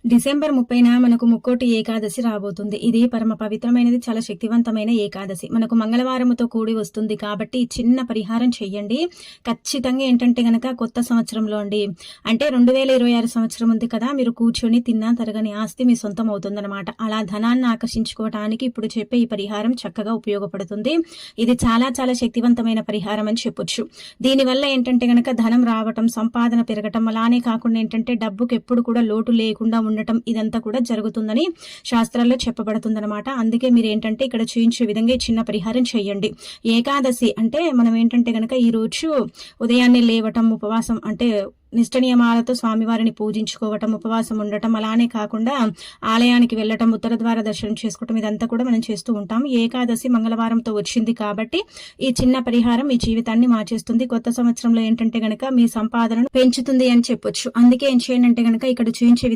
December 30న మనకు ముక్కోటి ఏకాదశి రాబోతుంది. ఇది పరమ పవిత్రమైనది, చాలా శక్తివంతమైన ఏకాదశి. మనకు మంగళవారముతో కూడి వస్తుంది కాబట్టి ఈ చిన్న పరిహారం చెయ్యండి. ఖచ్చితంగా ఏంటంటే గనక కొత్త సంవత్సరంలో అండి, అంటే 2026 సంవత్సరం ఉంది కదా, మీరు కూర్చొని తిన్నా తరగని ఆస్తి మీ సొంతం అవుతుందన్నమాట. అలా ధనాన్ని ఆకర్షించుకోవడానికి ఇప్పుడు చెప్పే ఈ పరిహారం చక్కగా ఉపయోగపడుతుంది. ఇది చాలా చాలా శక్తివంతమైన పరిహారం అని చెప్పొచ్చు. దీనివల్ల ఏంటంటే గనక ధనం రావటం, సంపాదన పెరగటం, అలానే కాకుండా ఏంటంటే డబ్బుకి ఎప్పుడు కూడా లోటు లేకుండా ఉండటం, ఇదంతా కూడా జరుగుతుందని శాస్త్రాల్లో చెప్పబడుతుందన్నమాట. అందుకే మీరు ఏంటంటే ఇక్కడ చూయించే విధంగా ఈ చిన్న పరిహారం చేయండి. ఏకాదశి అంటే మనం ఏంటంటే గనక ఈ రోజు ఉదయాన్నే లేవటం, ఉపవాసం అంటే నిష్ట నియమాలతో స్వామివారిని పూజించుకోవటం, ఉపవాసం ఉండటం, అలానే కాకుండా ఆలయానికి వెళ్ళటం, ఉత్తర ద్వార దర్శనం చేసుకోవటం, ఇదంతా కూడా మనం చేస్తూ ఉంటాం. ఏకాదశి మంగళవారంతో వచ్చింది కాబట్టి ఈ చిన్న పరిహారం మీ జీవితాన్ని మార్చేస్తుంది. కొత్త సంవత్సరంలో ఏంటంటే గనక మీ సంపాదనను పెంచుతుంది అని చెప్పొచ్చు. అందుకే ఏం చేయండి అంటే గనక ఇక్కడ చూపించే